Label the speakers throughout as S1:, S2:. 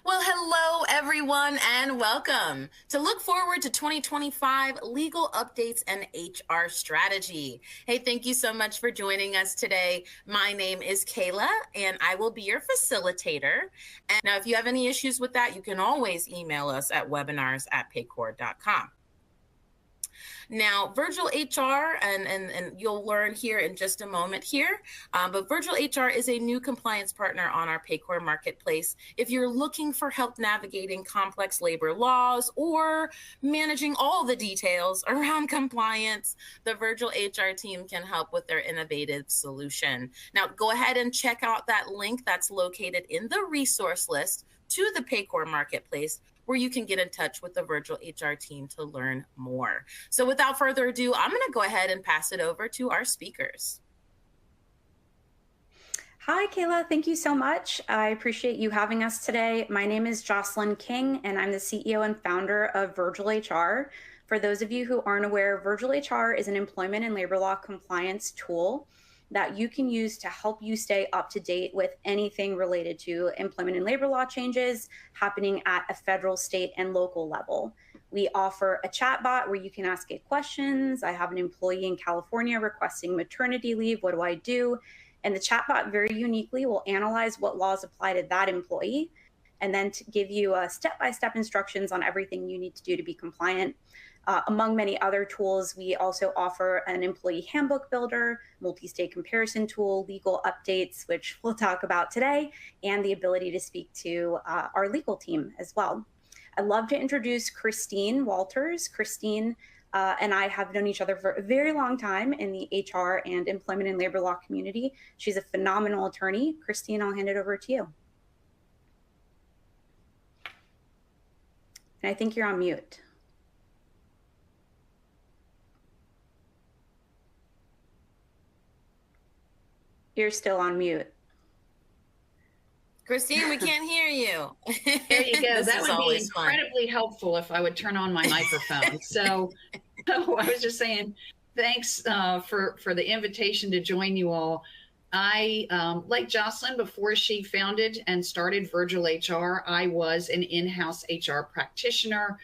S1: Well, hello, everyone, and welcome to look forward to 2025 legal updates and HR strategy. Hey, thank you so much for joining us today. My name is Kayla, and I will be your facilitator. And now, if you have any issues with that, you can always email us at webinars@paycor.com. Now, virtual HR, and you'll learn here in just a moment here, but virtual HR is a new compliance partner on our Paycor marketplace. If you're looking for help navigating complex labor laws or managing all the details around compliance, the virtual HR team can help with their innovative solution. Now, go ahead and check out that link that's located in the resource list to the Paycor marketplace, where you can get in touch with the virtual HR team to learn more. So without further ado, I'm going to go ahead and pass it over to our speakers.
S2: Hi, Kayla. Thank you so much. I appreciate you having us today. My name is Jocelyn King, and I'm the CEO and founder of Virtual HR. For those of you who aren't aware, Virtual HR is an employment and labor law compliance tool that you can use to help you stay up to date with anything related to employment and labor law changes happening at a federal, state, and local level. We offer a chatbot where you can ask it questions. I have an employee in California requesting maternity leave. What do I do? And the chatbot very uniquely will analyze what laws apply to that employee and then to give you step-by-step instructions on everything you need to do to be compliant. Among many other tools, we also offer an employee handbook builder, multi-state comparison tool, legal updates, which we'll talk about today, and the ability to speak to our legal team as well. I'd love to introduce Christine Walters. Christine and I have known each other for a very long time in the HR and employment and labor law community. She's a phenomenal attorney. Christine, I'll hand it over to you. And I think you're on mute. You're still on mute.
S1: Christine, we can't hear you.
S3: There you go. That would be incredibly helpful if I would turn on my microphone. So I was just saying, thanks for the invitation to join you all. I, like Jocelyn, before she founded and started Virtual HR, I was an in-house HR practitioner.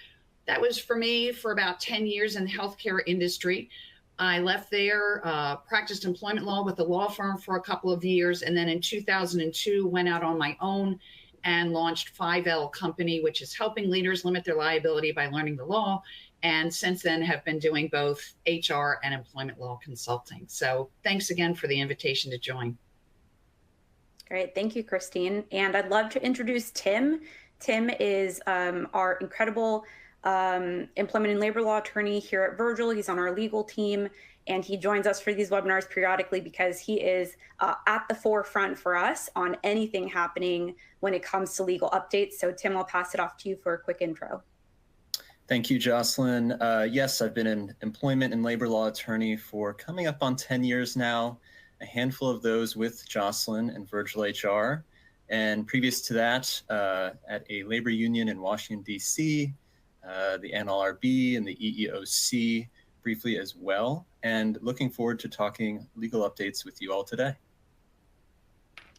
S3: That was for me for about 10 years in the healthcare industry. I left there, practiced employment law with a law firm for a couple of years, and then in 2002 went out on my own and launched 5L Company, which is helping leaders limit their liability by learning the law. And since then have been doing both HR and employment law consulting. So thanks again for the invitation to join.
S2: Great, thank you, Christine. And I'd love to introduce Tim. Tim is our incredible employment and labor law attorney here at Virtual. He's on our legal team, and he joins us for these webinars periodically because he is at the forefront for us on anything happening when it comes to legal updates. So Tim, I'll pass it off to you for a quick intro.
S4: Thank you, Jocelyn. Yes, I've been an employment and labor law attorney for coming up on 10 years now, a handful of those with Jocelyn and Virtual HR. And previous to that, at a labor union in Washington, D.C., the NLRB and the EEOC briefly as well, and looking forward to talking legal updates with you all today.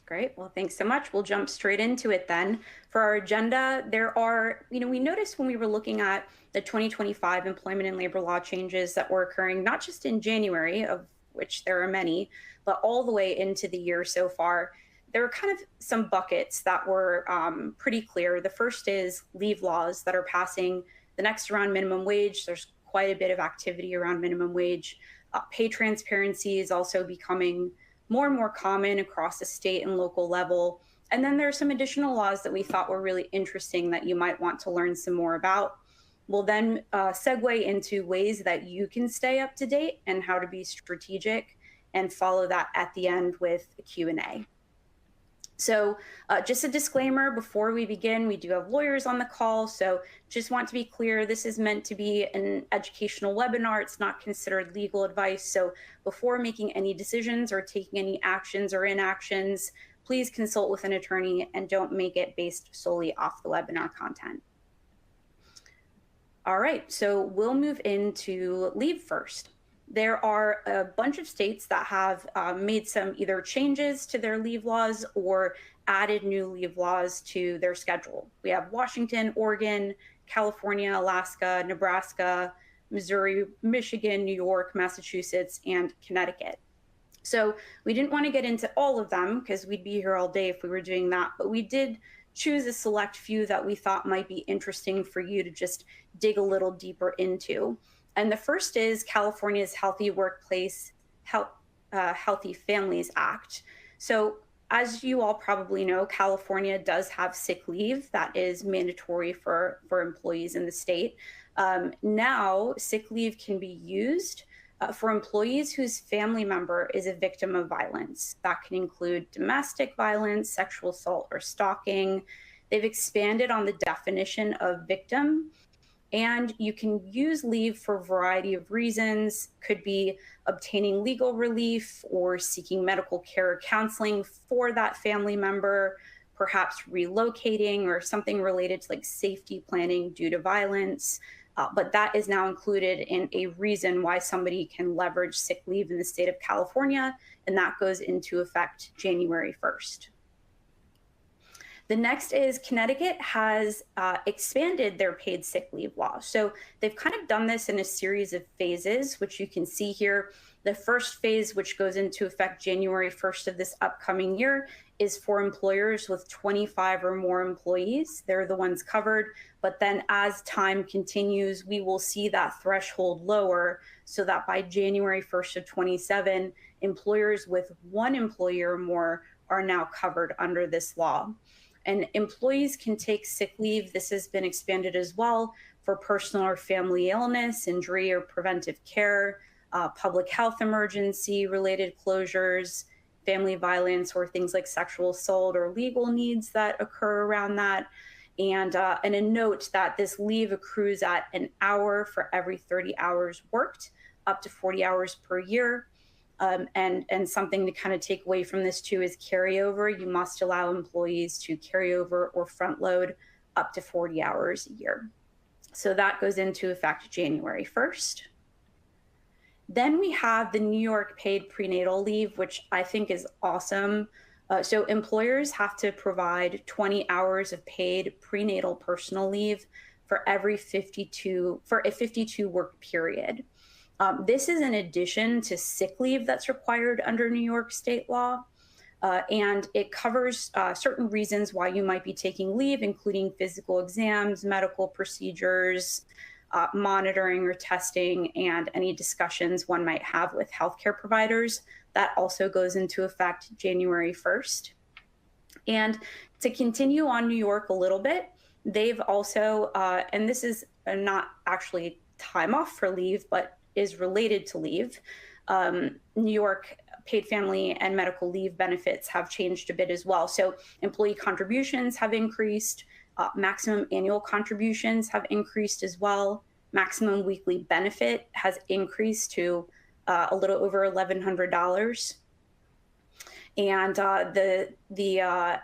S2: Great. Well, thanks so much. We'll jump straight into it then. For our agenda, there are, we noticed when we were looking at the 2025 employment and labor law changes that were occurring, not just in January, of which there are many, but all the way into the year so far, there are kind of some buckets that were pretty clear. The first is leave laws that are passing. The next around minimum wage. There's quite a bit of activity around minimum wage. Pay transparency is also becoming more and more common across the state and local level. And then there are some additional laws that we thought were really interesting that you might want to learn some more about. We'll then segue into ways that you can stay up to date and how to be strategic, and follow that at the end with a Q&A. So just a disclaimer before we begin, we do have lawyers on the call. So just want to be clear, this is meant to be an educational webinar. It's not considered legal advice. So before making any decisions or taking any actions or inactions, please consult with an attorney and don't make it based solely off the webinar content. All right, so we'll move into leave first. There are a bunch of states that have made some either changes to their leave laws or added new leave laws to their schedule. We have Washington, Oregon, California, Alaska, Nebraska, Missouri, Michigan, New York, Massachusetts, and Connecticut. So we didn't want to get into all of them because we'd be here all day if we were doing that, but we did choose a select few that we thought might be interesting for you to just dig a little deeper into. And the first is California's Healthy Workplace, Healthy Families Act. So as you all probably know, California does have sick leave that is mandatory for employees in the state. Now, sick leave can be used for employees whose family member is a victim of violence. That can include domestic violence, sexual assault, or stalking. They've expanded on the definition of victim, and you can use leave for a variety of reasons. Could be obtaining legal relief or seeking medical care or counseling for that family member, perhaps relocating or something related to like safety planning due to violence. But that is now included in a reason why somebody can leverage sick leave in the state of California, and that goes into effect January 1st. The next is Connecticut has expanded their paid sick leave law. So they've kind of done this in a series of phases, which you can see here. The first phase, which goes into effect January 1st of this upcoming year, is for employers with 25 or more employees. They're the ones covered. But then as time continues, we will see that threshold lower so that by January 1st of 27, employers with one employee or more are now covered under this law. And employees can take sick leave. This has been expanded as well for personal or family illness, injury or preventive care, public health emergency related closures, family violence, or things like sexual assault or legal needs that occur around that. And a note that this leave accrues at an hour for every 30 hours worked, up to 40 hours per year. And something to kind of take away from this too is carryover. You must allow employees to carry over or front load up to 40 hours a year. So that goes into effect January 1st. Then we have the New York paid prenatal leave, which I think is awesome. So employers have to provide 20 hours of paid prenatal personal leave for a 52 work period. This is in addition to sick leave that's required under New York state law, and it covers certain reasons why you might be taking leave, including physical exams, medical procedures, monitoring or testing, and any discussions one might have with healthcare providers. That also goes into effect January 1st. And to continue on New York a little bit, they've also, and this is not actually time off for leave, but is related to leave. New York paid family and medical leave benefits have changed a bit as well. So employee contributions have increased, maximum annual contributions have increased as well. Maximum weekly benefit has increased to a little over $1,100. And the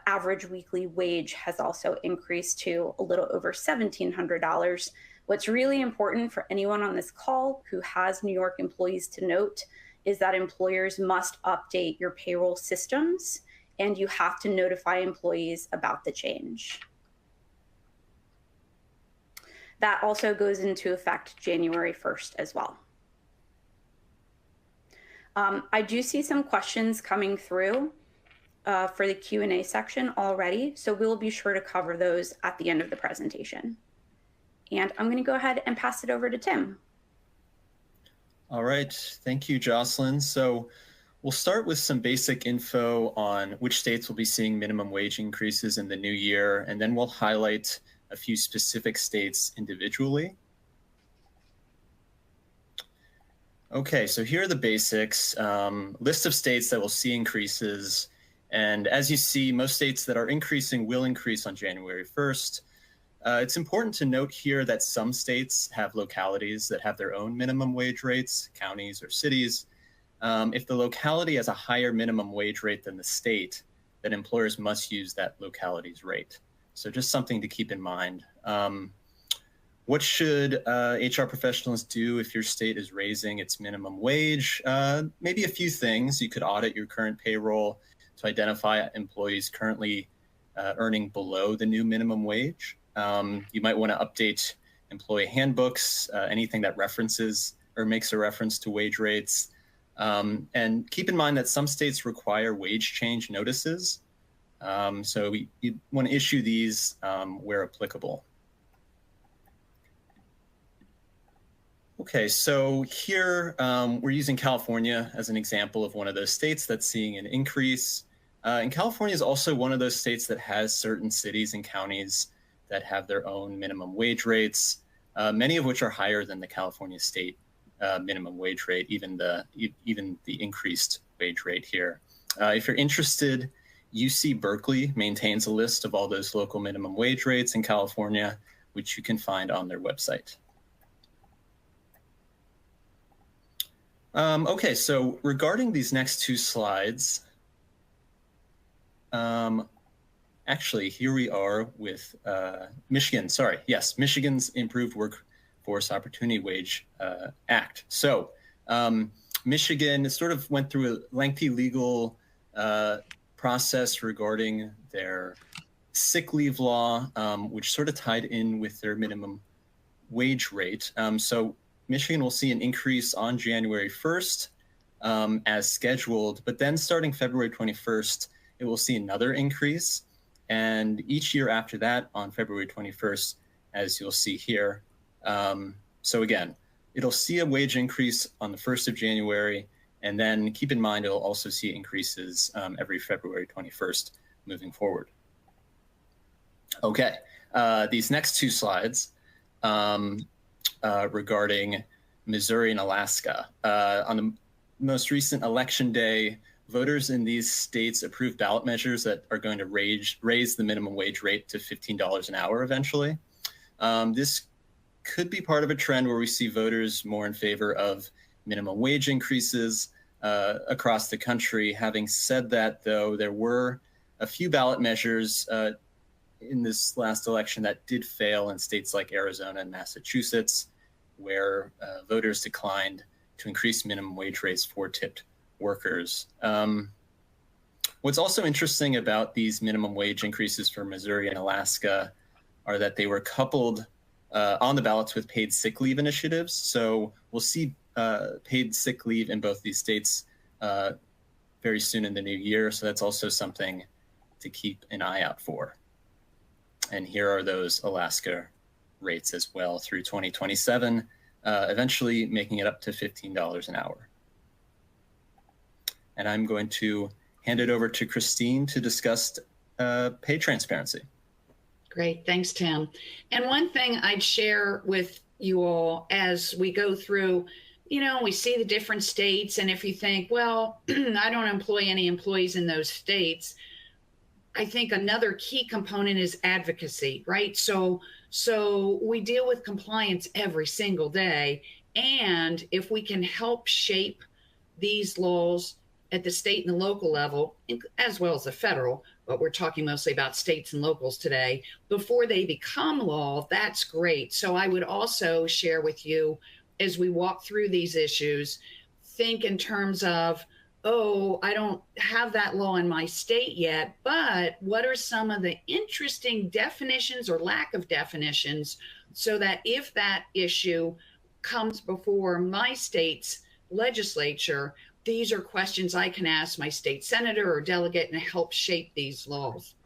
S2: average weekly wage has also increased to a little over $1,700. What's really important for anyone on this call who has New York employees to note is that employers must update your payroll systems, and you have to notify employees about the change. That also goes into effect January 1st as well. I do see some questions coming through for the Q&A section already, so we'll be sure to cover those at the end of the presentation. And I'm going to go ahead and pass it over to Tim.
S4: All right. Thank you, Jocelyn. So we'll start with some basic info on which states will be seeing minimum wage increases in the new year, and then we'll highlight a few specific states individually. Okay, so here are the basics. List of states that will see increases. And as you see, most states that are increasing will increase on January 1st. It's important to note here that some states have localities that have their own minimum wage rates, counties or cities. If the locality has a higher minimum wage rate than the state, then employers must use that locality's rate. So just something to keep in mind. What should HR professionals do if your state is raising its minimum wage? Maybe a few things. You could audit your current payroll to identify employees currently earning below the new minimum wage. You might want to update employee handbooks, anything that references or makes a reference to wage rates. And keep in mind that some states require wage change notices. So you want to issue these where applicable. Okay, so here we're using California as an example of one of those states that's seeing an increase. And California is also one of those states that has certain cities and counties that have their own minimum wage rates, many of which are higher than the California state minimum wage rate, even the increased wage rate here. If you're interested, UC Berkeley maintains a list of all those local minimum wage rates in California, which you can find on their website. Okay, so regarding these next two slides, actually, here we are with Michigan. Sorry, yes, Michigan's Improved Workforce Opportunity Wage Act. So Michigan sort of went through a lengthy legal process regarding their sick leave law, which sort of tied in with their minimum wage rate. So Michigan will see an increase on January 1st as scheduled, but then starting February 21st, it will see another increase. And each year after that on February 21st, as you'll see here. So again, it'll see a wage increase on the 1st of January, and then keep in mind, it'll also see increases every February 21st moving forward. Okay, these next two slides regarding Missouri and Alaska. On the most recent election day, voters in these states approved ballot measures that are going to raise the minimum wage rate to $15 an hour eventually. This could be part of a trend where we see voters more in favor of minimum wage increases across the country. Having said that, though, there were a few ballot measures in this last election that did fail in states like Arizona and Massachusetts, where voters declined to increase minimum wage rates for tipped workers. What's also interesting about these minimum wage increases for Missouri and Alaska are that they were coupled on the ballots with paid sick leave initiatives. So we'll see paid sick leave in both these states very soon in the new year. So that's also something to keep an eye out for. And here are those Alaska rates as well through 2027, eventually making it up to $15 an hour. And I'm going to hand it over to Christine to discuss pay transparency.
S3: Great, thanks, Tim. And one thing I'd share with you all as we go through, you know, we see the different states, and if you think, well, I don't employ any employees in those states, I think another key component is advocacy, right? So we deal with compliance every single day. And if we can help shape these laws at the state and the local level, as well as the federal, but we're talking mostly about states and locals today, before they become law, that's great. So I would also share with you, as we walk through these issues, think in terms of, oh, I don't have that law in my state yet, but what are some of the interesting definitions or lack of definitions, so that if that issue comes before my state's legislature, these are questions I can ask my state senator or delegate and help shape these laws.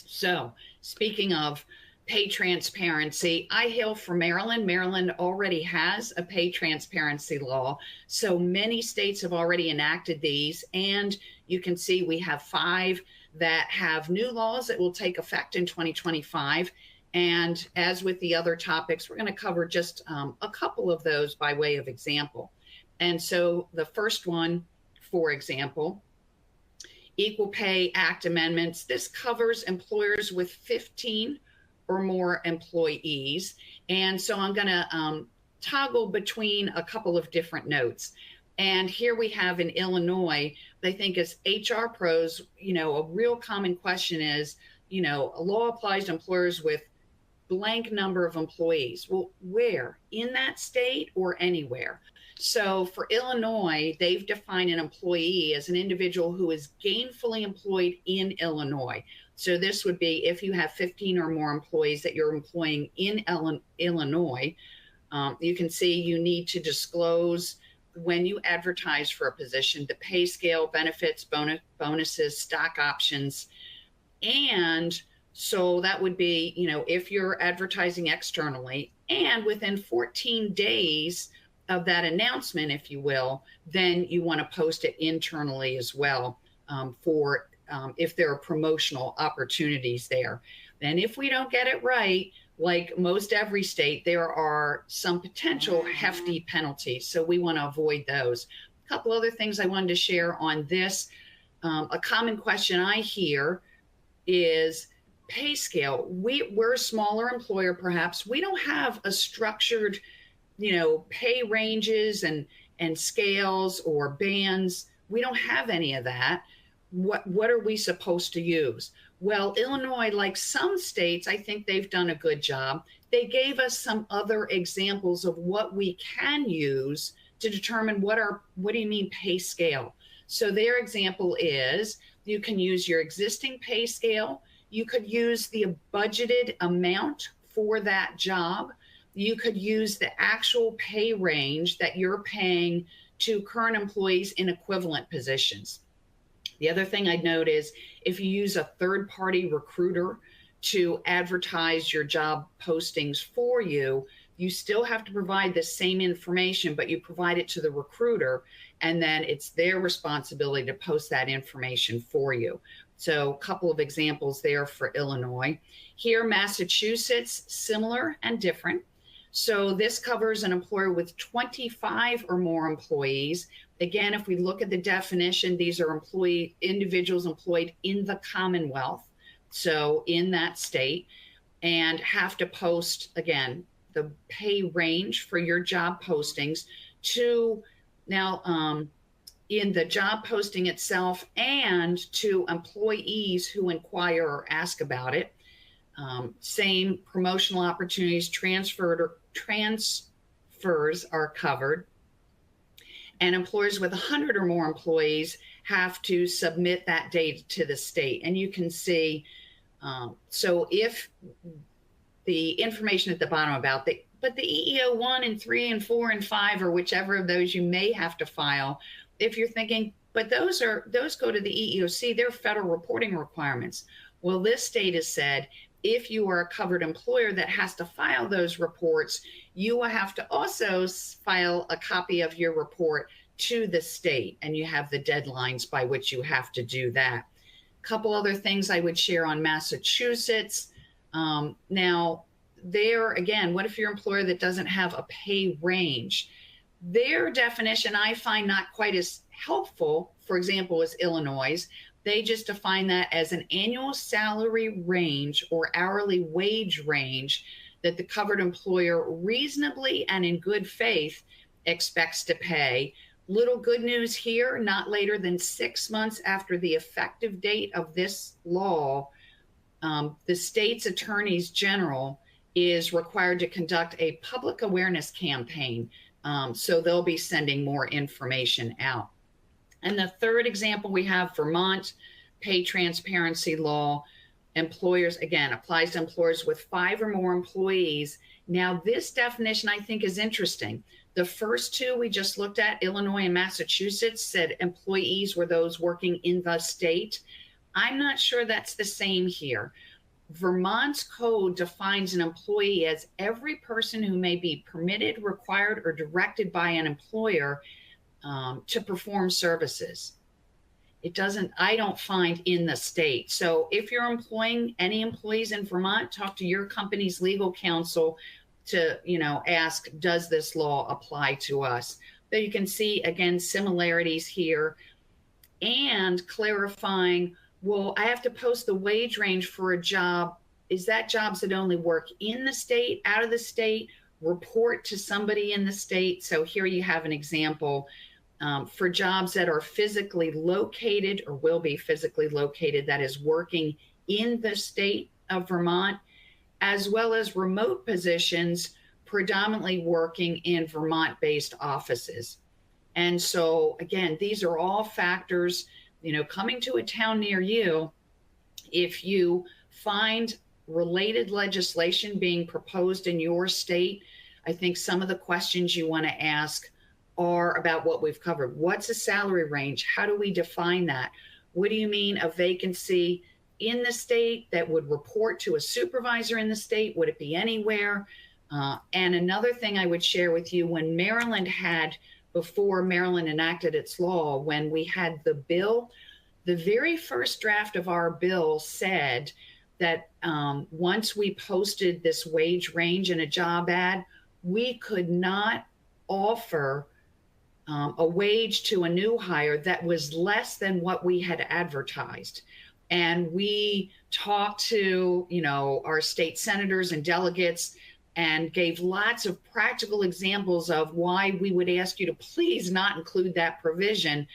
S3: So speaking of pay transparency, I hail from Maryland. Maryland already has a pay transparency law. So many states have already enacted these. And you can see we have 5 that have new laws that will take effect in 2025. And as with the other topics, we're going to cover just a couple of those by way of example. And so the first one, for example, Equal Pay Act amendments. This covers employers with 15 or more employees. And so I'm going to toggle between a couple of different notes. And here we have in Illinois, I think as HR pros, you know, a real common question is, you know, a law applies to employers with blank number of employees. Well, where? In that state or anywhere? So for Illinois, they've defined an employee as an individual who is gainfully employed in Illinois. So this would be if you have 15 or more employees that you're employing in Illinois. You can see you need to disclose when you advertise for a position, the pay scale, benefits, bonuses, stock options. And so that would be, if you're advertising externally and within 14 days of that announcement, if you will, then you want to post it internally as well for if there are promotional opportunities there. Then if we don't get it right, like most every state, there are some potential hefty penalties. So we want to avoid those. A couple other things I wanted to share on this. A common question I hear is pay scale. We're a smaller employer, perhaps. We don't have a structured, pay ranges and scales or bands. We don't have any of that. What are we supposed to use? Well, Illinois, like some states, I think they've done a good job. They gave us some other examples of what we can use to determine what do you mean pay scale? So their example is you can use your existing pay scale. You could use the budgeted amount for that job. You could use the actual pay range that you're paying to current employees in equivalent positions. The other thing I'd note is if you use a third-party recruiter to advertise your job postings for you, you still have to provide the same information, but you provide it to the recruiter, and then it's their responsibility to post that information for you. So a couple of examples there for Illinois. Here, Massachusetts, similar and different. So this covers an employer with 25 or more employees. Again, if we look at the definition, these are individuals employed in the Commonwealth, so in that state, and have to post, again, the pay range for your job postings to now in the job posting itself and to employees who inquire or ask about it. Same promotional opportunities, transfers are covered. And employers with 100 or more employees have to submit that data to the state. And you can see, so if the information at the bottom about but the EEO 1 and 3 and 4 and 5 or whichever of those you may have to file, if you're thinking, but those go to the EEOC, they're federal reporting requirements. Well, this state has said, if you are a covered employer that has to file those reports, you will have to also file a copy of your report to the state, and you have the deadlines by which you have to do that. A couple other things I would share on Massachusetts. Now, there again, what if your employer that doesn't have a pay range? Their definition I find not quite as helpful, for example, as Illinois'. They just define that as an annual salary range or hourly wage range that the covered employer reasonably and in good faith expects to pay. Little good news here, not later than 6 months after the effective date of this law, the state's attorneys general is required to conduct a public awareness campaign. So they'll be sending more information out. And the third example we have, Vermont pay transparency law. Employers, again, applies to employers with 5 or more employees. Now, this definition I think is interesting. The first two we just looked at, Illinois and Massachusetts, said employees were those working in the state. I'm not sure that's the same here. Vermont's code defines an employee as every person who may be permitted, required, or directed by an employer to perform services. I don't find in the state. So if you're employing any employees in Vermont, talk to your company's legal counsel to, ask, does this law apply to us? So you can see, again, similarities here and clarifying, well, I have to post the wage range for a job. Is that jobs that only work in the state, out of the state, report to somebody in the state? So here you have an example. For jobs that are physically located or will be physically located, that is working in the state of Vermont, as well as remote positions, predominantly working in Vermont-based offices. And so, again, these are all factors, coming to a town near you. If you find related legislation being proposed in your state, I think some of the questions you want to ask are about what we've covered. What's a salary range? How do we define that? What do you mean a vacancy in the state that would report to a supervisor in the state? Would it be anywhere? And another thing I would share with you, when Maryland had, before Maryland enacted its law, when we had the bill, the very first draft of our bill said that once we posted this wage range in a job ad, we could not offer a wage to a new hire that was less than what we had advertised. And we talked to, our state senators and delegates and gave lots of practical examples of why we would ask you to please not include that provision.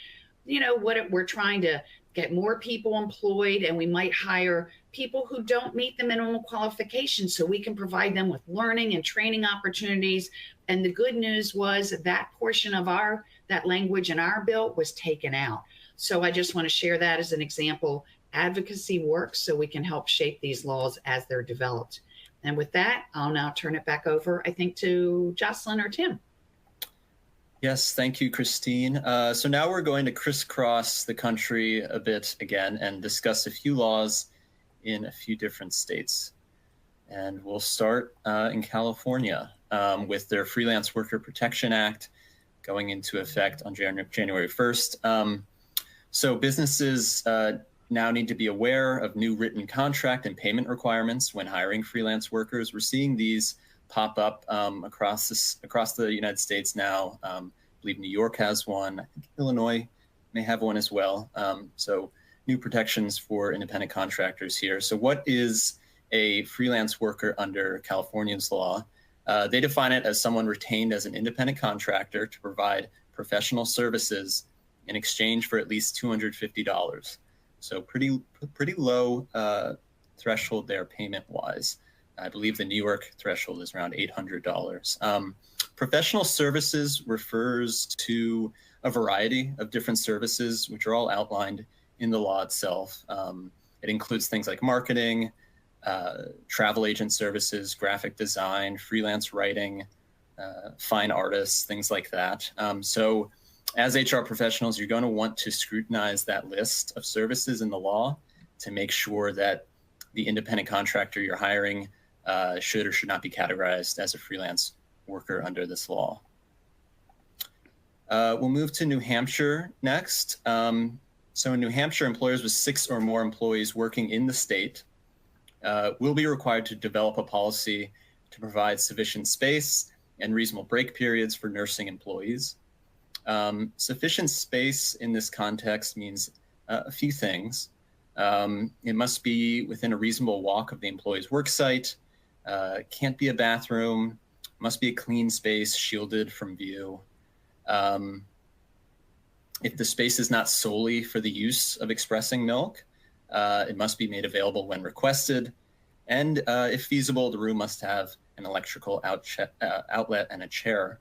S3: We're trying to get more people employed, and we might hire people who don't meet the minimum qualifications so we can provide them with learning and training opportunities. And the good news was that portion of that language in our bill was taken out. So I just want to share that as an example. Advocacy works, so we can help shape these laws as they're developed. And with that, I'll now turn it back over, I think, to Jocelyn or Tim.
S4: Yes, thank you, Christine. So now we're going to crisscross the country a bit again and discuss a few laws in a few different states. And we'll start in California with their Freelance Worker Protection Act going into effect on January 1st. So businesses now need to be aware of new written contract and payment requirements when hiring freelance workers. We're seeing these pop up across the United States now. I believe New York has one. I think Illinois may have one as well. So new protections for independent contractors here. So what is a freelance worker under California's law? They define it as someone retained as an independent contractor to provide professional services in exchange for at least $250. So pretty low threshold there payment-wise. I believe the New York threshold is around $800. Professional services refers to a variety of different services, which are all outlined in the law itself. It includes things like marketing, travel agent services, graphic design, freelance writing, fine artists, things like that. So as HR professionals, you're going to want to scrutinize that list of services in the law to make sure that the independent contractor you're hiring should or should not be categorized as a freelance worker under this law. We'll move to New Hampshire next. So in New Hampshire, employers with 6 or more employees working in the state will be required to develop a policy to provide sufficient space and reasonable break periods for nursing employees. Sufficient space in this context means a few things. It must be within a reasonable walk of the employee's work site, can't be a bathroom, must be a clean space shielded from view. If the space is not solely for the use of expressing milk, it must be made available when requested. And if feasible, the room must have an electrical outlet and a chair.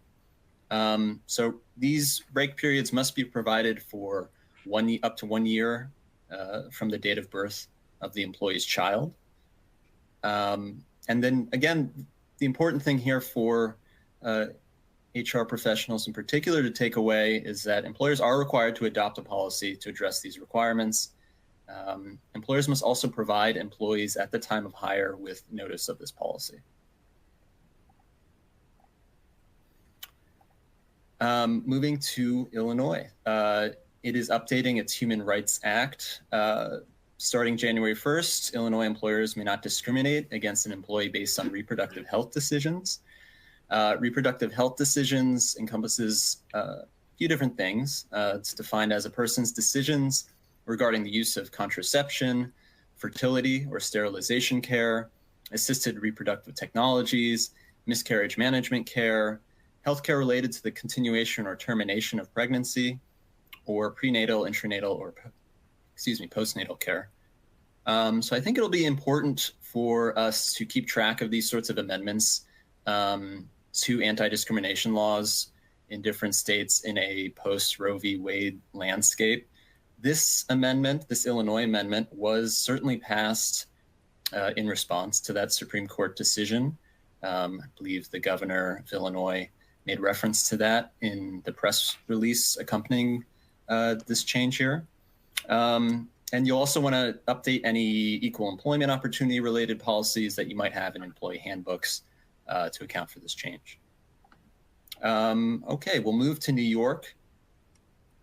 S4: So these break periods must be provided for up to 1 year from the date of birth of the employee's child. And then again, the important thing here for HR professionals in particular to take away is that employers are required to adopt a policy to address these requirements. Employers must also provide employees at the time of hire with notice of this policy. Moving to Illinois, it is updating its Human Rights Act. Starting January 1st, Illinois employers may not discriminate against an employee based on reproductive health decisions. Reproductive health decisions encompasses a few different things. It's defined as a person's decisions regarding the use of contraception, fertility or sterilization care, assisted reproductive technologies, miscarriage management care, healthcare related to the continuation or termination of pregnancy, or prenatal, intranatal, or postnatal care. So I think it'll be important for us to keep track of these sorts of amendments to anti-discrimination laws in different states in a post-Roe v. Wade landscape. This amendment, this Illinois amendment, was certainly passed in response to that Supreme Court decision. I believe the governor of Illinois made reference to that in the press release accompanying this change here. And you also want to update any equal employment opportunity related policies that you might have in employee handbooks to account for this change. Okay, we'll move to New York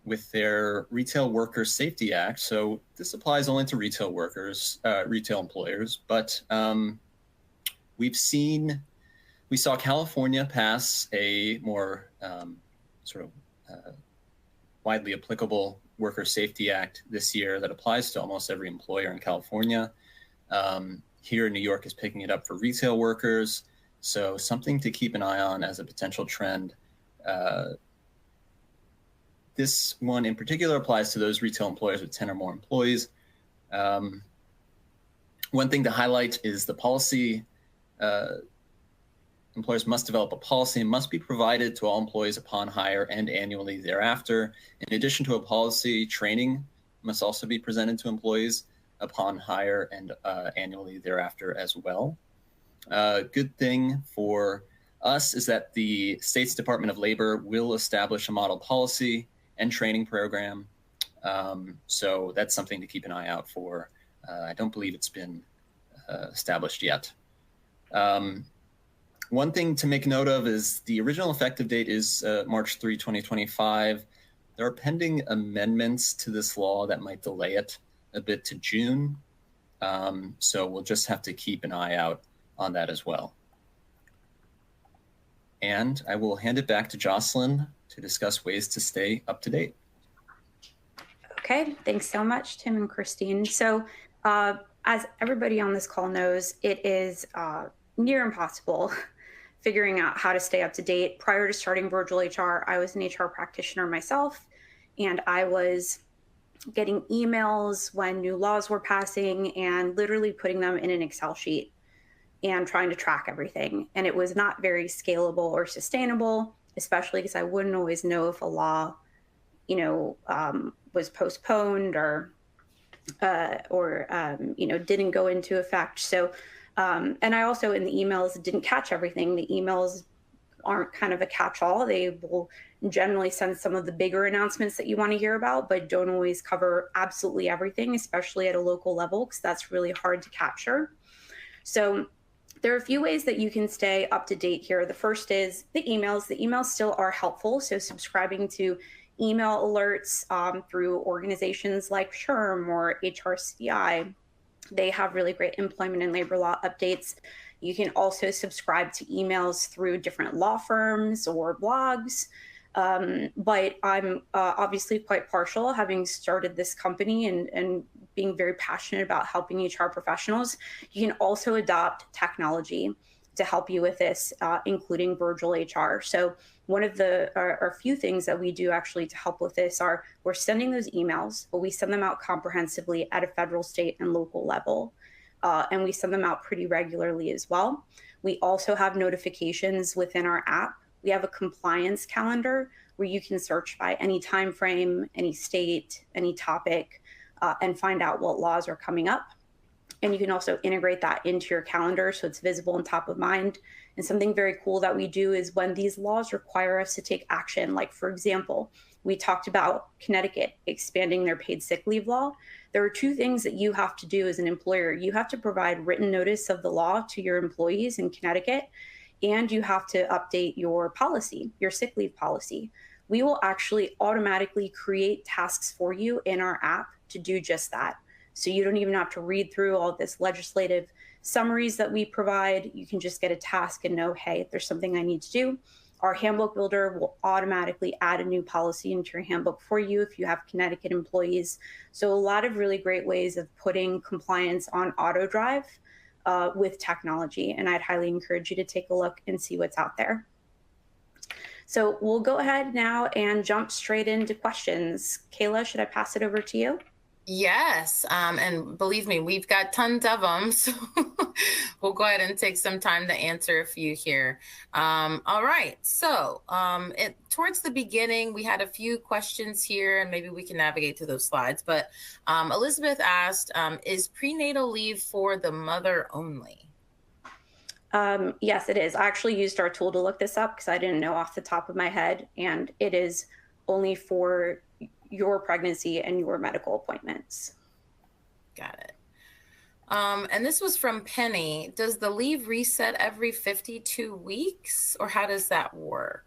S4: with their Retail Workers Safety Act. So this applies only to retail workers, retail employers, but we saw California pass a more widely applicable Worker Safety Act this year that applies to almost every employer in California. Here in New York is picking it up for retail workers. So something to keep an eye on as a potential trend. This one in particular applies to those retail employers with 10 or more employees. One thing to highlight is the policy. Employers must develop a policy and must be provided to all employees upon hire and annually thereafter. In addition to a policy, training must also be presented to employees upon hire and annually thereafter as well. Good thing for us is that the state's Department of Labor will establish a model policy and training program. So that's something to keep an eye out for. I don't believe it's been established yet. One thing to make note of is the original effective date is March 3, 2025. There are pending amendments to this law that might delay it a bit to June. So we'll just have to keep an eye out on that as well. And I will hand it back to Jocelyn to discuss ways to stay up to date.
S2: Okay, thanks so much, Tim and Christine. So as everybody on this call knows, it is near impossible figuring out how to stay up to date. Prior to starting Virtual HR, I was an HR practitioner myself, and I was getting emails when new laws were passing and literally putting them in an Excel sheet and trying to track everything. And it was not very scalable or sustainable, especially because I wouldn't always know if a law, was postponed or didn't go into effect. So, and I also in the emails didn't catch everything. The emails aren't kind of a catch-all. They will generally send some of the bigger announcements that you want to hear about, but don't always cover absolutely everything, especially at a local level, because that's really hard to capture. So there are a few ways that you can stay up to date here. The first is the emails. The emails still are helpful. So subscribing to email alerts through organizations like SHRM or HRCI, they have really great employment and labor law updates. You can also subscribe to emails through different law firms or blogs. But I'm obviously quite partial, having started this company and being very passionate about helping HR professionals. You can also adopt technology to help you with this, including Virtual HR. So one of our few things that we do actually to help with this are we're sending those emails, but we send them out comprehensively at a federal, state, and local level. And we send them out pretty regularly as well. We also have notifications within our app. We have a compliance calendar where you can search by any time frame, any state, any topic, and find out what laws are coming up. And you can also integrate that into your calendar so it's visible and top of mind. And something very cool that we do is when these laws require us to take action, like for example, we talked about Connecticut expanding their paid sick leave law. There are two things that you have to do as an employer. You have to provide written notice of the law to your employees in Connecticut, and you have to update your policy, your sick leave policy. We will actually automatically create tasks for you in our app to do just that. So you don't even have to read through all this legislative summaries that we provide. You can just get a task and know, hey, if there's something I need to do, our handbook builder will automatically add a new policy into your handbook for you if you have Connecticut employees. So a lot of really great ways of putting compliance on auto drive with technology. And I'd highly encourage you to take a look and see what's out there. So we'll go ahead now and jump straight into questions. Kayla, should I pass it over to you?
S1: Yes, and believe me, we've got tons of them, so we'll go ahead and take some time to answer a few here. All right, so towards the beginning, we had a few questions here, and maybe we can navigate to those slides. But Elizabeth asked, is prenatal leave for the mother only?
S2: Yes, it is. I actually used our tool to look this up because I didn't know off the top of my head, and it is only for your pregnancy and your medical appointments.
S1: Got it. And this was from Penny. Does the leave reset every 52 weeks, or how does that work?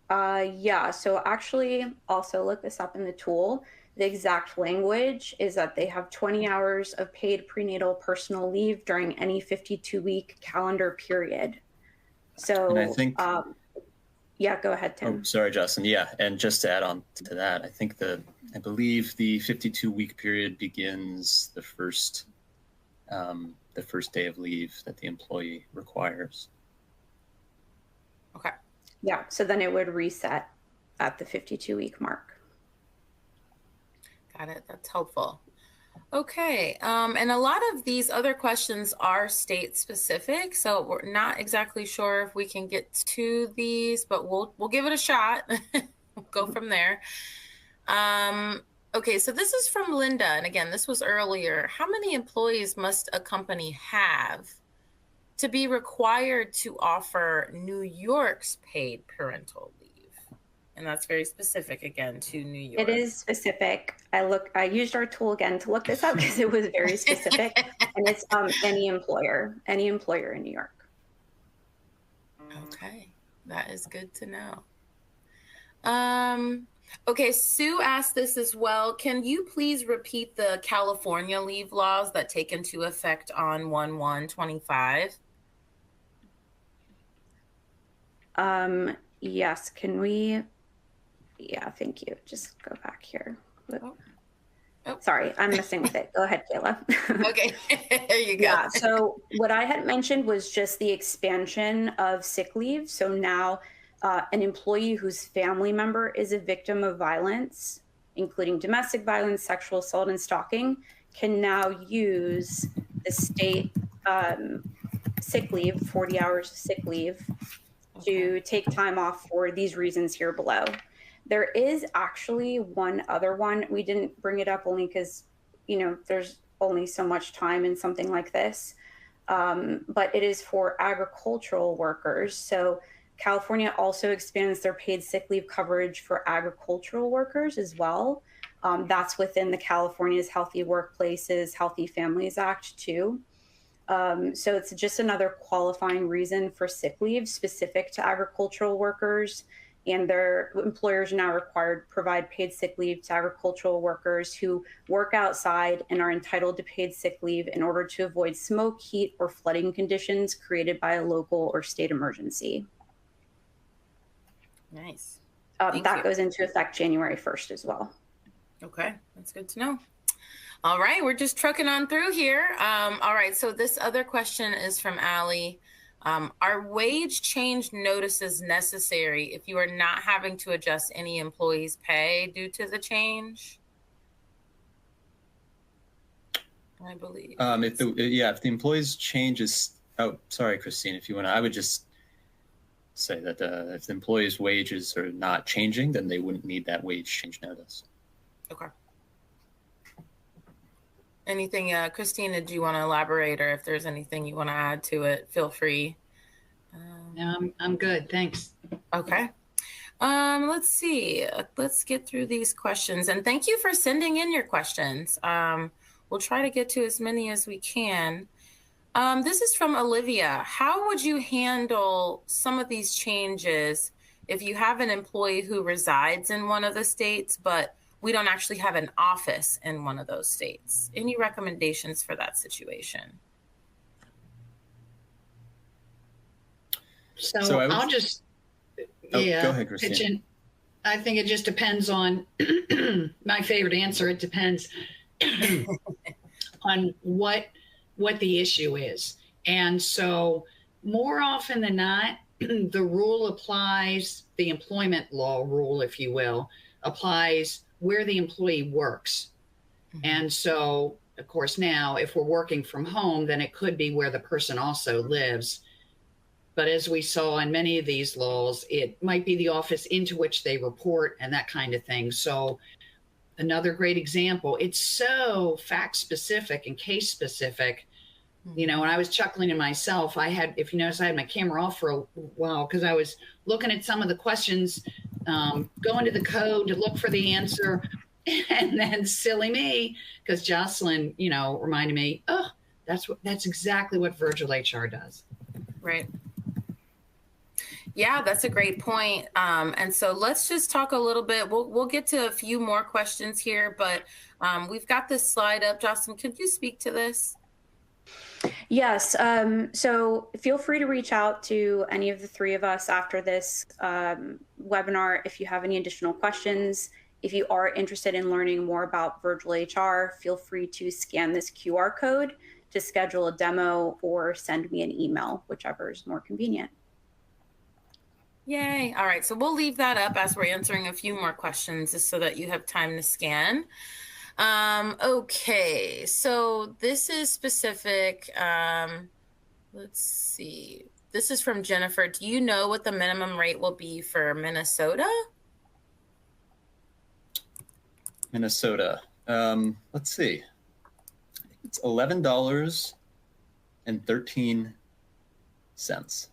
S2: Yeah, so actually also look this up in the tool. The exact language is that they have 20 hours of paid prenatal personal leave during any 52-week calendar period. So,
S4: and I think,
S2: yeah, go ahead, Tim.
S4: Oh, sorry, Justin. Yeah, and just to add on to that, I believe the 52-week period begins the first day of leave that the employee requires.
S1: Okay.
S2: Yeah, so then it would reset at the 52-week mark.
S1: Got it. That's helpful. Okay. And a lot of these other questions are state specific, so we're not exactly sure if we can get to these, but we'll give it a shot. We'll go from there. Okay, so this is from Linda, and again, this was earlier. How many employees must a company have to be required to offer New York's paid parental leave? And that's very specific, again, to New York.
S2: It is specific. I used our tool again to look this up because it was very specific. And it's any employer in New York.
S1: Okay, that is good to know. Okay, Sue asked this as well. Can you please repeat the California leave laws that take into effect on 1/1/25?
S2: Yes, can we? Yeah, thank you. Just go back here. Oh. Sorry, I'm messing with it. Go ahead, Kayla.
S1: Okay, there you go.
S2: Yeah, so what I had mentioned was just the expansion of sick leave. So now an employee whose family member is a victim of violence, including domestic violence, sexual assault, and stalking, can now use the state sick leave, 40 hours of sick leave, to take time off for these reasons here below. There is actually one other one. We didn't bring it up only because, there's only so much time in something like this. But it is for agricultural workers. So California also expands their paid sick leave coverage for agricultural workers as well. That's within the California's Healthy Workplaces, Healthy Families Act too. So it's just another qualifying reason for sick leave specific to agricultural workers. And their employers are now required to provide paid sick leave to agricultural workers who work outside and are entitled to paid sick leave in order to avoid smoke, heat, or flooding conditions created by a local or state emergency.
S1: Nice.
S2: That goes into effect January 1st as well.
S1: Okay, that's good to know. All right, we're just trucking on through here. All right, so this other question is from Allie. Are wage change notices necessary if you are not having to adjust any employee's pay due to the change? I believe.
S4: If the employee's change is, oh, sorry, Christine, if you want to, I would just say that if the employee's wages are not changing, then they wouldn't need that wage change notice.
S1: Okay. Anything, Christina, do you want to elaborate, or if there's anything you want to add to it, feel free.
S3: No, I'm good. Thanks.
S1: Okay. Let's see. Let's get through these questions. And thank you for sending in your questions. We'll try to get to as many as we can. This is from Olivia. How would you handle some of these changes if you have an employee who resides in one of the states, but we don't actually have an office in one of those states? Any recommendations for that situation?
S3: So I'll just,
S4: go ahead, Christine.
S3: I think it just depends on my favorite answer. It depends on what the issue is. And so more often than not, the rule applies, the employment law rule, if you will, applies where the employee works. And so, of course, now if we're working from home, then it could be where the person also lives. But as we saw in many of these laws, it might be the office into which they report and that kind of thing. So another great example, it's so fact specific and case specific. You know, when I was chuckling to myself, I had, if you notice, I had my camera off for a while because I was looking at some of the questions, going to the code to look for the answer. And then silly me, because Jocelyn, you know, reminded me, oh, that's exactly what Virtual HR does.
S1: Right. Yeah, that's a great point. And so let's just talk a little bit. We'll get to a few more questions here, but we've got this slide up. Jocelyn, could you speak to this?
S2: Yes. So feel free to reach out to any of the three of us after this webinar if you have any additional questions. If you are interested in learning more about Virtual HR, feel free to scan this QR code to schedule a demo or send me an email, whichever is more convenient.
S1: Yay. All right. So we'll leave that up as we're answering a few more questions just so that you have time to scan. Okay. So this is specific. Let's see. This is from Jennifer. Do you know what the minimum rate will be for Minnesota?
S4: Minnesota. Let's see. It's $11.13.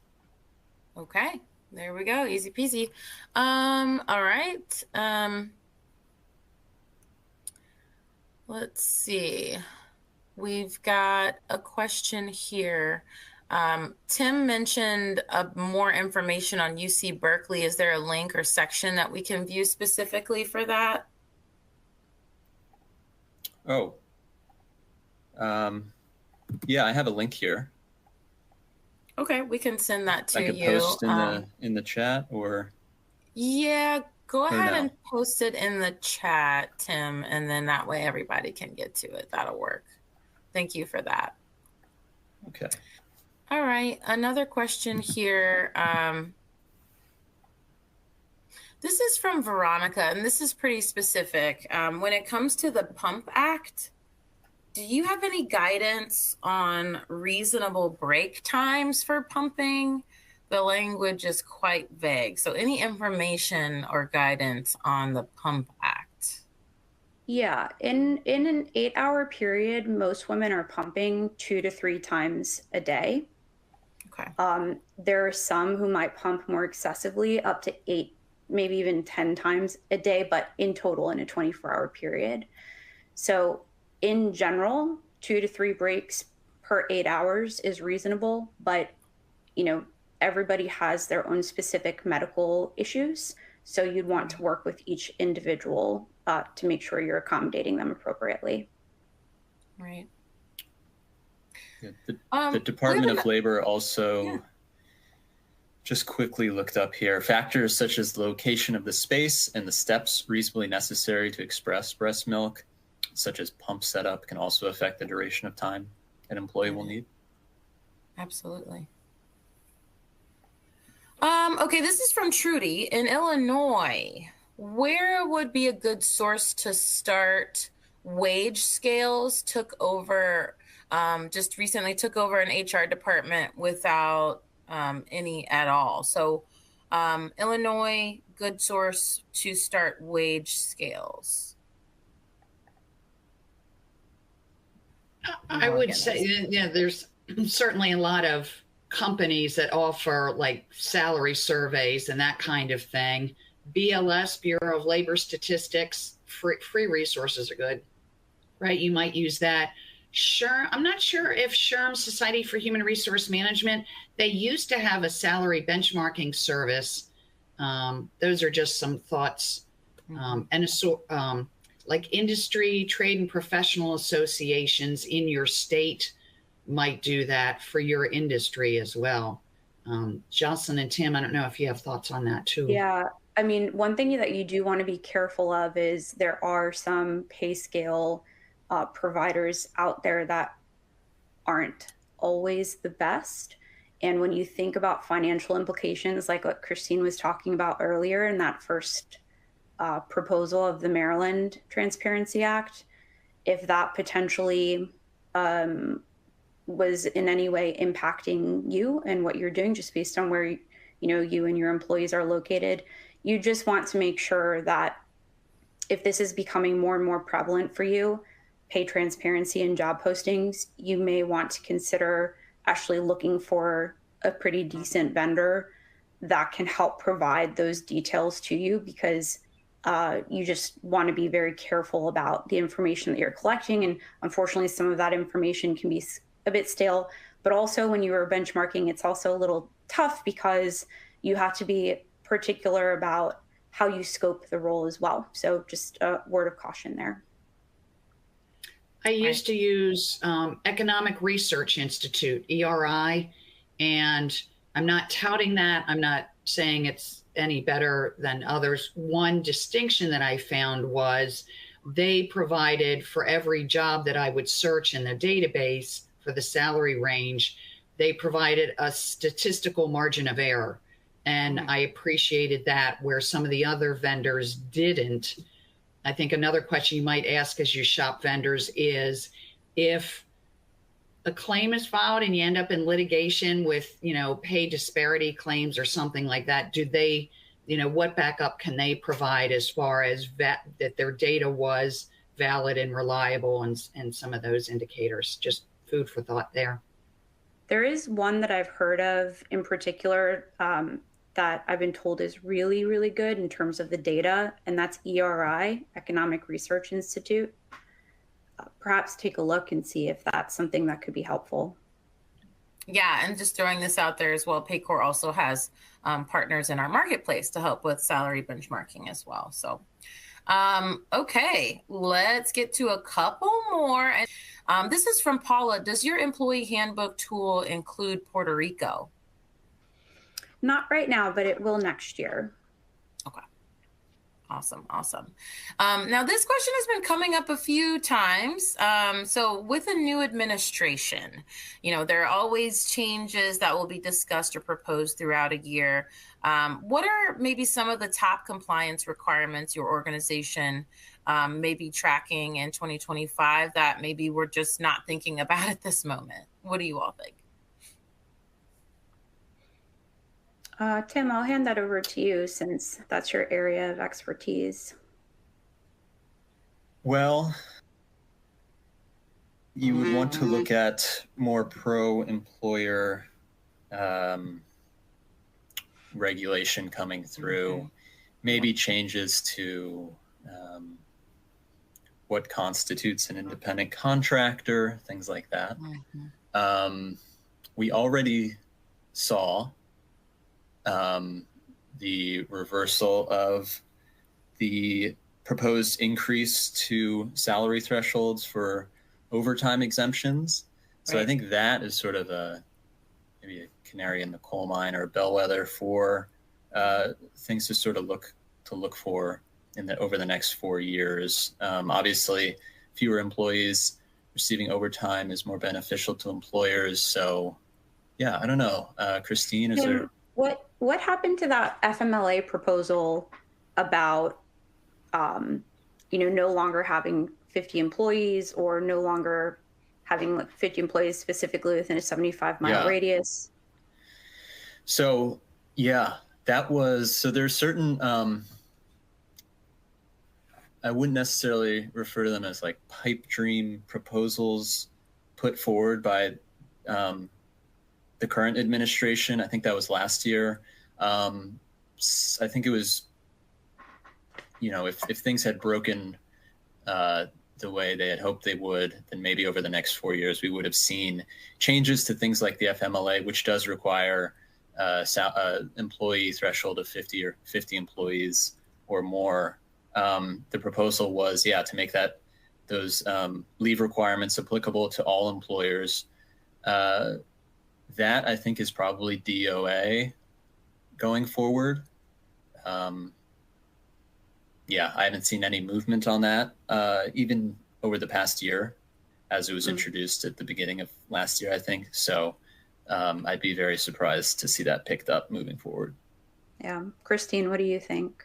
S1: Okay. There we go. Easy peasy. All right. Let's see. We've got a question here. Tim mentioned more information on UC Berkeley. Is there a link or section that we can view specifically for that?
S4: Oh. Yeah, I have a link here.
S1: Okay, we can send that to you.
S4: I can post in the chat, or
S1: yeah, go ahead and post it in the chat, Tim, and then that way everybody can get to it. That'll work. Thank you for that.
S4: Okay.
S1: All right, another question here. This is from Veronica, and this is pretty specific. When it comes to the Pump Act, do you have any guidance on reasonable break times for pumping? The language is quite vague. So any information or guidance on the Pump Act?
S2: Yeah, in an 8-hour period, most women are pumping 2 to 3 times a day.
S1: Okay.
S2: There are some who might pump more excessively, up to 8, maybe even 10 times a day, but in total in a 24-hour period. So in general, 2 to 3 breaks per 8 hours is reasonable, but you know, everybody has their own specific medical issues. So you'd want to work with each individual to make sure you're accommodating them appropriately.
S1: Right.
S4: Yeah, the Department of Labor also just quickly looked up here. Factors such as the location of the space and the steps reasonably necessary to express breast milk, such as pump setup, can also affect the duration of time an employee will need.
S1: Absolutely. Okay, this is from Trudy. In Illinois, where would be a good source to start? Wage Scales took over, just recently took over an HR department without any at all. So Illinois, good source to start Wage Scales.
S3: I would say, yeah, there's certainly a lot of companies that offer like salary surveys and that kind of thing. BLS, Bureau of Labor Statistics, free resources are good, right? You might use that. Sure, I'm not sure if SHRM, Society for Human Resource Management, they used to have a salary benchmarking service. Those are just some thoughts. And like industry, trade, and professional associations in your state might do that for your industry as well. Jocelyn and Tim, I don't know if you have thoughts on that too.
S2: Yeah, I mean, one thing that you do want to be careful of is there are some pay scale providers out there that aren't always the best. And when you think about financial implications, like what Christine was talking about earlier in that first proposal of the Maryland Transparency Act, if that potentially was in any way impacting you and what you're doing, just based on where you and your employees are located. You just want to make sure that if this is becoming more and more prevalent for you, pay transparency in job postings, you may want to consider actually looking for a pretty decent vendor that can help provide those details to you, because you just want to be very careful about the information that you're collecting. And unfortunately, some of that information can be a bit stale. But also, when you are benchmarking, it's also a little tough because you have to be particular about how you scope the role as well. So just a word of caution there.
S3: I used to use Economic Research Institute, ERI, and I'm not touting that. I'm not saying it's any better than others. One distinction that I found was they provided, for every job that I would search in the database for the salary range, they provided a statistical margin of error. And I appreciated that, where some of the other vendors didn't. I think another question you might ask as you shop vendors is, if a claim is filed and you end up in litigation with, pay disparity claims or something like that, do they, what backup can they provide as far as that their data was valid and reliable, and some of those indicators? Just food for thought there.
S2: There is one that I've heard of in particular that I've been told is really, really good in terms of the data, and that's ERI, Economic Research Institute. Perhaps take a look and see if that's something that could be helpful.
S1: Yeah, and just throwing this out there as well, Paycor also has partners in our marketplace to help with salary benchmarking as well. So, okay, let's get to a couple more. This is from Paula. Does your employee handbook tool include Puerto Rico?
S2: Not right now, but it will next year.
S1: Okay. Awesome. Now, this question has been coming up a few times. So with a new administration, there are always changes that will be discussed or proposed throughout a year. What are maybe some of the top compliance requirements your organization may be tracking in 2025 that maybe we're just not thinking about at this moment? What do you all think?
S2: Tim, I'll hand that over to you since that's your area of expertise.
S4: Well, you would want to look at more pro-employer regulation coming through, maybe changes to what constitutes an independent contractor, things like that. We already saw the reversal of the proposed increase to salary thresholds for overtime exemptions. So I think that is sort of maybe a canary in the coal mine or a bellwether for things to sort of look for over the next 4 years. Obviously, fewer employees receiving overtime is more beneficial to employers. So yeah, I don't know. Christine, is there...
S2: What happened to that FMLA proposal about, no longer having 50 employees, or no longer having 50 employees specifically within a 75-mile radius?
S4: So, yeah, so there's certain, I wouldn't necessarily refer to them as like pipe dream proposals put forward by the current administration. I think that was last year. I think it was, if things had broken the way they had hoped they would, then maybe over the next 4 years, we would have seen changes to things like the FMLA, which does require employee threshold of 50 employees or more. The proposal was, to make those leave requirements applicable to all employers. That I think is probably DOA going forward. I haven't seen any movement on that, even over the past year, as it was introduced at the beginning of last year, I think. So I'd be very surprised to see that picked up moving forward.
S2: Yeah. Christine, what do you think?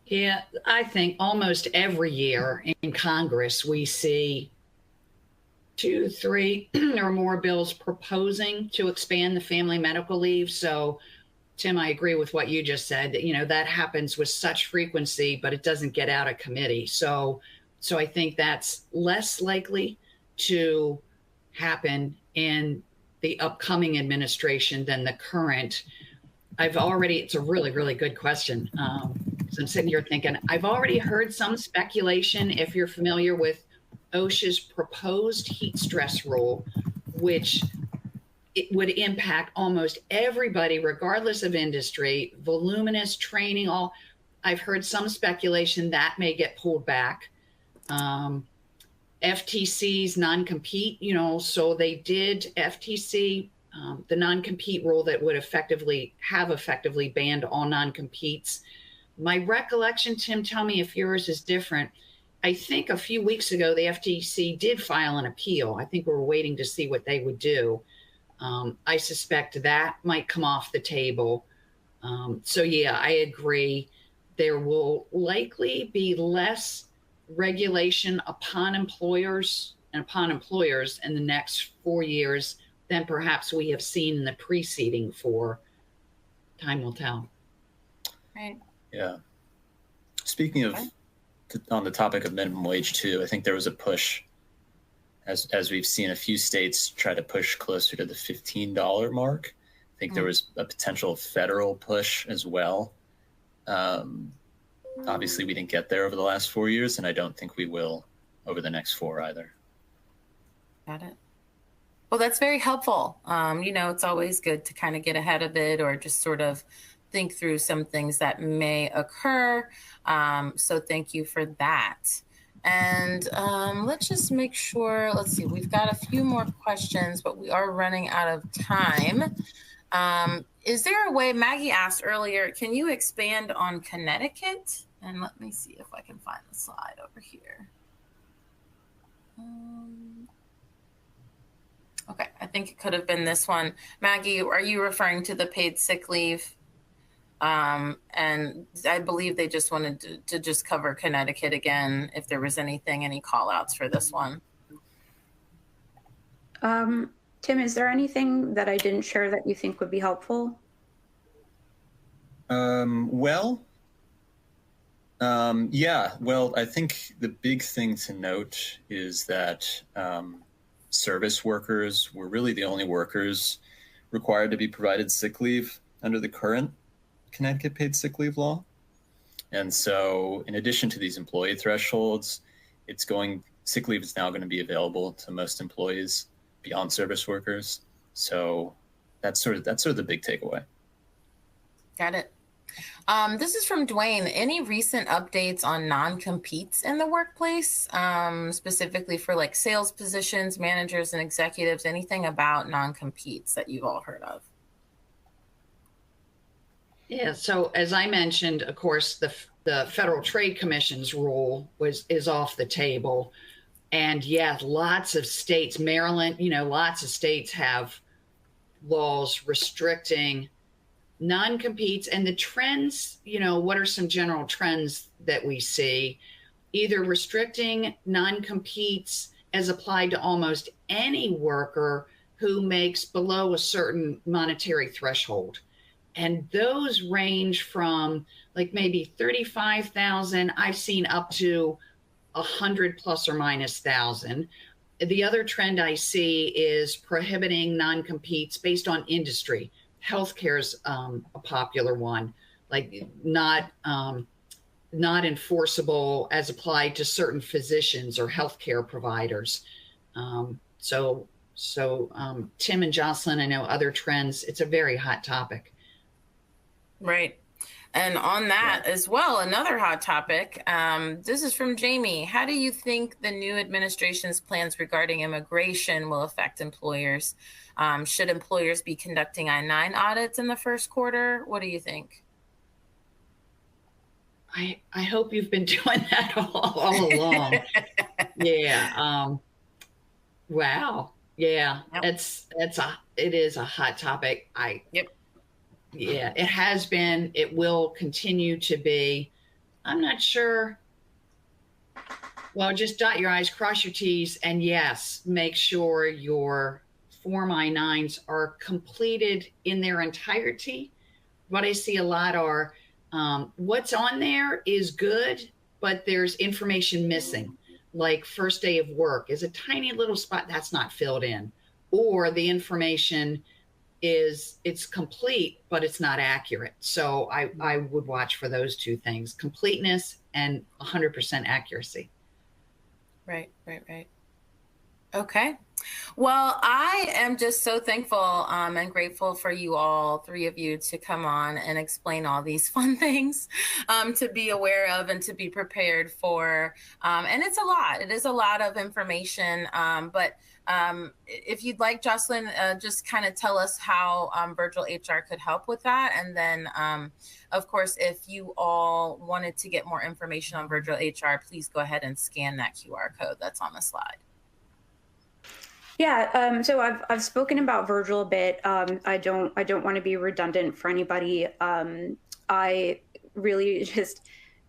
S3: Yeah, I think almost every year in Congress, we see 2, 3 or more bills proposing to expand the family medical leave. So, Tim, I agree with what you just said. That happens with such frequency, but it doesn't get out of committee. So I think that's less likely to happen in the upcoming administration than the current. It's a really, really good question. So I'm sitting here thinking, I've already heard some speculation, if you're familiar with OSHA's proposed heat stress rule, which it would impact almost everybody, regardless of industry, voluminous training, all. I've heard some speculation that may get pulled back. FTC's non-compete, so they did FTC, the non-compete rule that would effectively banned all non-competes. My recollection, Tim, tell me if yours is different. I think a few weeks ago, the FTC did file an appeal. I think we were waiting to see what they would do. I suspect that might come off the table. So yeah, I agree. There will likely be less regulation upon employers in the next 4 years than perhaps we have seen in the preceding 4. Time will tell.
S1: Right.
S4: Yeah. Speaking of, on the topic of minimum wage too, I think there was a push, as we've seen a few states try to push closer to the $15 mark. I think there was a potential federal push as well. Obviously, we didn't get there over the last 4 years, and I don't think we will over the next 4 either.
S1: Got it. Well, that's very helpful. It's always good to kind of get ahead of it or just sort of think through some things that may occur. So thank you for that. And let's just make sure, let's see, we've got a few more questions, but we are running out of time. Is there a way, Maggie asked earlier, can you expand on Connecticut? And let me see if I can find the slide over here. Okay, I think it could have been this one. Maggie, are you referring to the paid sick leave? And I believe they just wanted to just cover Connecticut again, if there was any call outs for this one.
S2: Tim, is there anything that I didn't share that you think would be helpful?
S4: I think the big thing to note is that service workers were really the only workers required to be provided sick leave under the current Connecticut paid sick leave law. And so in addition to these employee thresholds, sick leave is now going to be available to most employees beyond service workers. So that's sort of the big takeaway.
S1: Got it. This is from Dwayne. Any recent updates on non-competes in the workplace, specifically for like sales positions, managers, and executives? Anything about non-competes that you've all heard of?
S3: Yeah. So as I mentioned, of course, the Federal Trade Commission's rule is off the table, and yeah, lots of states, Maryland, lots of states have laws restricting non-competes. And the trends, what are some general trends that we see? Either restricting non-competes as applied to almost any worker who makes below a certain monetary threshold. And those range from like maybe 35,000. I've seen up to 100 plus or minus thousand. The other trend I see is prohibiting non-competes based on industry. Healthcare is a popular one, like not enforceable as applied to certain physicians or healthcare providers. So Tim and Jocelyn, I know other trends. It's a very hot topic.
S1: Right. And on that as well, another hot topic. This is from Jamie. How do you think the new administration's plans regarding immigration will affect employers? Should employers be conducting I-9 audits in the first quarter? What do you think?
S3: I hope you've been doing that all along. Yeah. Wow. Yeah. Yep. It is a hot topic.
S1: Yep.
S3: Yeah, it has been. It will continue to be. I'm not sure. Well, just dot your I's, cross your T's, and yes, make sure your Form I-9s are completed in their entirety. What I see a lot are what's on there is good, but there's information missing. Like first day of work is a tiny little spot that's not filled in, or the information it's complete, but it's not accurate. So I would watch for those two things: completeness and 100% accuracy.
S1: Right. Okay. Well, I am just so thankful and grateful for you all, three of you, to come on and explain all these fun things to be aware of and to be prepared for. And it's a lot. It is a lot of information. But if you'd like, Jocelyn, just kind of tell us how Virtual HR could help with that. And then, of course, if you all wanted to get more information on Virtual HR, please go ahead and scan that QR code that's on the slide.
S2: Yeah, so I've spoken about Virgil a bit. I don't want to be redundant for anybody. I really just,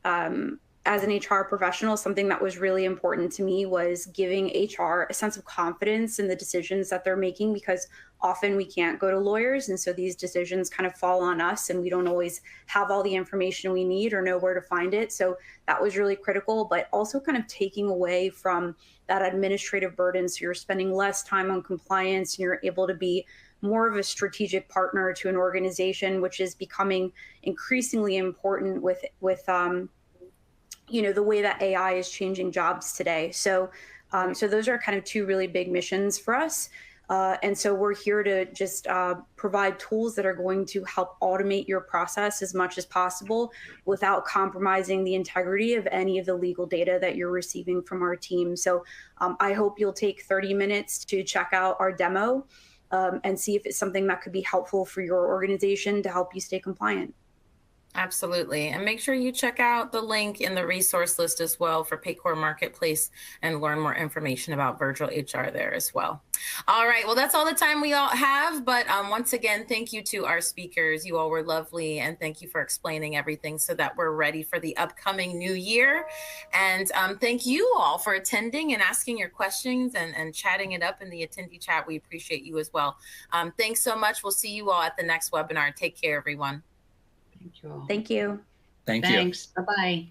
S2: as an HR professional, something that was really important to me was giving HR a sense of confidence in the decisions that they're making, because often we can't go to lawyers, and so these decisions kind of fall on us, and we don't always have all the information we need or know where to find it. So that was really critical, but also kind of taking away from that administrative burden. So you're spending less time on compliance, and you're able to be more of a strategic partner to an organization, which is becoming increasingly important with the way that AI is changing jobs today. So those are kind of two really big missions for us. And so we're here to just provide tools that are going to help automate your process as much as possible without compromising the integrity of any of the legal data that you're receiving from our team. So I hope you'll take 30 minutes to check out our demo and see if it's something that could be helpful for your organization to help you stay compliant.
S1: Absolutely. And make sure you check out the link in the resource list as well for Paycor Marketplace and learn more information about Virtual HR there as well. All right. Well, that's all the time we all have. But once again, thank you to our speakers. You all were lovely. And thank you for explaining everything so that we're ready for the upcoming new year. And thank you all for attending and asking your questions and chatting it up in the attendee chat. We appreciate you as well. Thanks so much. We'll see you all at the next webinar. Take care, everyone.
S3: Thank you all.
S2: Thank you.
S4: Thank you.
S3: Thanks. Bye-bye.